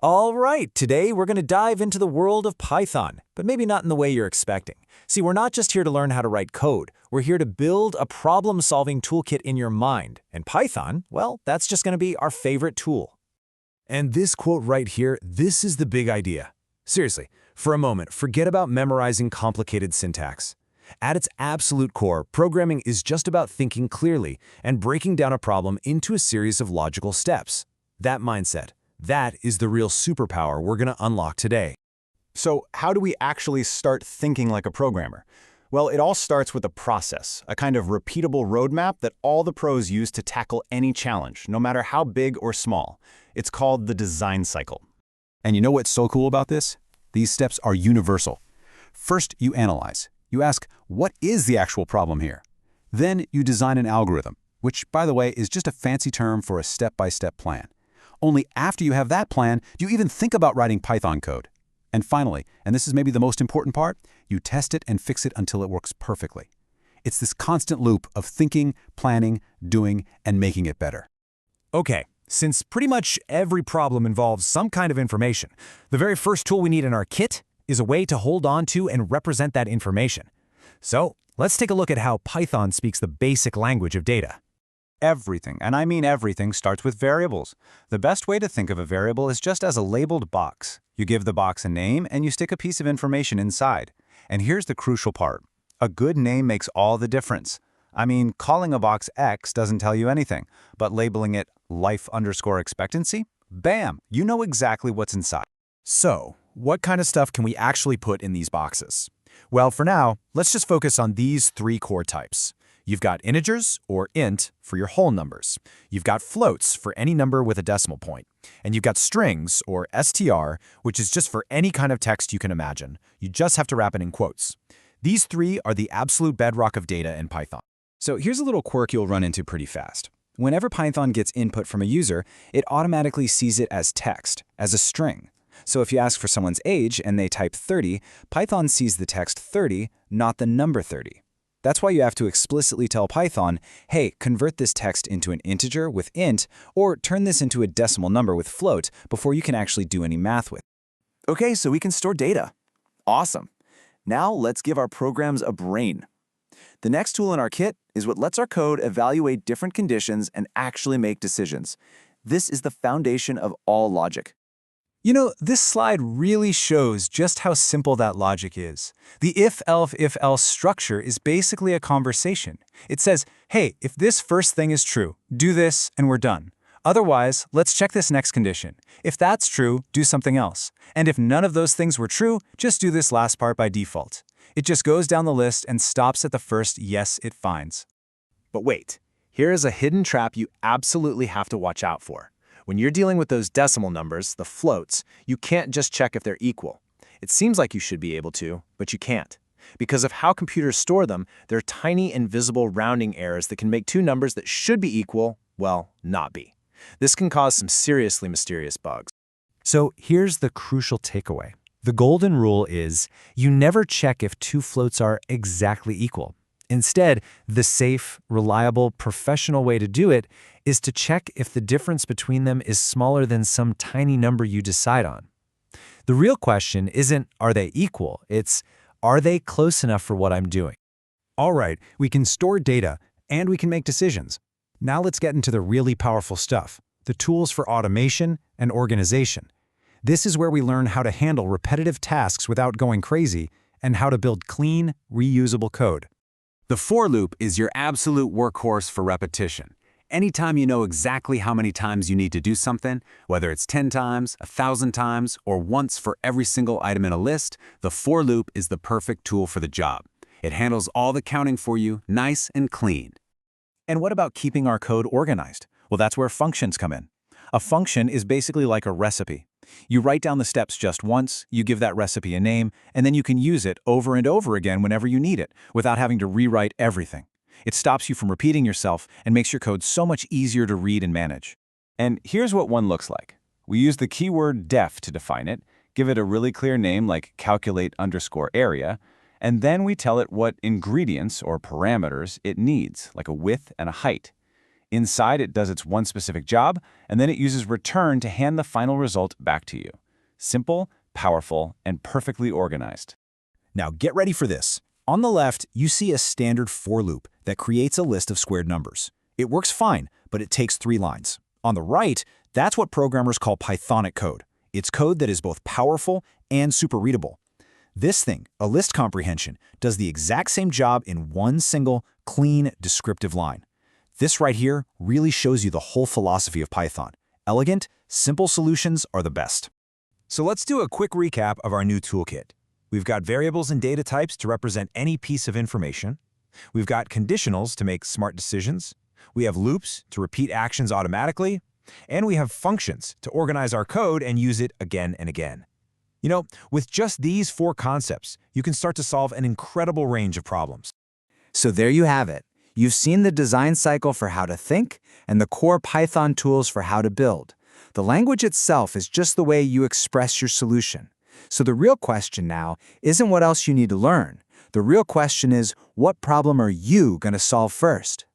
All right, today we're going to dive into the world of Python, but maybe not in the way you're expecting. See, we're not just here to learn how to write code. We're here to build a problem-solving toolkit in your mind. And Python, well, that's just going to be our favorite tool. And this quote right here, this is the big idea. Seriously, for a moment, forget about memorizing complicated syntax. At its absolute core, programming is just about thinking clearly and breaking down a problem into a series of logical steps. That mindset, that is the real superpower we're going to unlock today. So how do we actually start thinking like a programmer? Well, it all starts with a process, a kind of repeatable roadmap that all the pros use to tackle any challenge, no matter how big or small. It's called the design cycle. And you know what's so cool about this? These steps are universal. First, you analyze. You ask, what is the actual problem here? Then you design an algorithm, which, by the way, is just a fancy term for a step-by-step plan. Only after you have that plan, do you even think about writing Python code. And finally, and this is maybe the most important part, you test it and fix it until it works perfectly. It's this constant loop of thinking, planning, doing, and making it better. Okay, since pretty much every problem involves some kind of information, the very first tool we need in our kit is a way to hold on to and represent that information. So let's take a look at how Python speaks the basic language of data. Everything, and I mean everything, starts with variables. The best way to think of a variable is just as a labeled box. You give the box a name and you stick a piece of information inside. And here's the crucial part. A good name makes all the difference. I mean, calling a box X doesn't tell you anything, but labeling it life_expectancy? Bam! You know exactly what's inside. So, what kind of stuff can we actually put in these boxes? Well, for now, let's just focus on these three core types. You've got integers, or int, for your whole numbers. You've got floats for any number with a decimal point. And you've got strings, or str, which is just for any kind of text you can imagine. You just have to wrap it in quotes. These three are the absolute bedrock of data in Python. So here's a little quirk you'll run into pretty fast. Whenever Python gets input from a user, it automatically sees it as text, as a string. So if you ask for someone's age and they type 30, Python sees the text 30, not the number 30. That's why you have to explicitly tell Python, hey, convert this text into an integer with int, or turn this into a decimal number with float before you can actually do any math with it. Okay, so we can store data. Awesome. Now let's give our programs a brain. The next tool in our kit is what lets our code evaluate different conditions and actually make decisions. This is the foundation of all logic. You know, this slide really shows just how simple that logic is. The if-else structure is basically a conversation. It says, hey, if this first thing is true, do this and we're done. Otherwise, let's check this next condition. If that's true, do something else. And if none of those things were true, just do this last part by default. It just goes down the list and stops at the first yes it finds. But wait, here is a hidden trap you absolutely have to watch out for. When you're dealing with those decimal numbers, the floats, you can't just check if they're equal. It seems like you should be able to, but you can't. Because of how computers store them, there are tiny invisible rounding errors that can make two numbers that should be equal, well, not be. This can cause some seriously mysterious bugs. So here's the crucial takeaway. The golden rule is you never check if two floats are exactly equal. Instead, the safe, reliable, professional way to do it is to check if the difference between them is smaller than some tiny number you decide on. The real question isn't, are they equal? It's, are they close enough for what I'm doing? All right, we can store data, and we can make decisions. Now let's get into the really powerful stuff, the tools for automation and organization. This is where we learn how to handle repetitive tasks without going crazy, and how to build clean, reusable code. The for loop is your absolute workhorse for repetition. Anytime you know exactly how many times you need to do something, whether it's 10 times, 1,000 times, or once for every single item in a list, the for loop is the perfect tool for the job. It handles all the counting for you, nice and clean. And what about keeping our code organized? Well, that's where functions come in. A function is basically like a recipe. You write down the steps just once, you give that recipe a name, and then you can use it over and over again whenever you need it, without having to rewrite everything. It stops you from repeating yourself and makes your code so much easier to read and manage. And here's what one looks like. We use the keyword def to define it, give it a really clear name like calculate_area, and then we tell it what ingredients or parameters it needs, like a width and a height. Inside, it does its one specific job, and then it uses return to hand the final result back to you. Simple, powerful, and perfectly organized. Now get ready for this. On the left, you see a standard for loop that creates a list of squared numbers. It works fine, but it takes 3 lines. On the right, that's what programmers call Pythonic code. It's code that is both powerful and super readable. This thing, a list comprehension, does the exact same job in one single, clean, descriptive line. This right here really shows you the whole philosophy of Python. Elegant, simple solutions are the best. So let's do a quick recap of our new toolkit. We've got variables and data types to represent any piece of information. We've got conditionals to make smart decisions. We have loops to repeat actions automatically. And we have functions to organize our code and use it again and again. You know, with just these 4 concepts, you can start to solve an incredible range of problems. So there you have it. You've seen the design cycle for how to think and the core Python tools for how to build. The language itself is just the way you express your solution. So the real question now isn't what else you need to learn. The real question is, what problem are you going to solve first?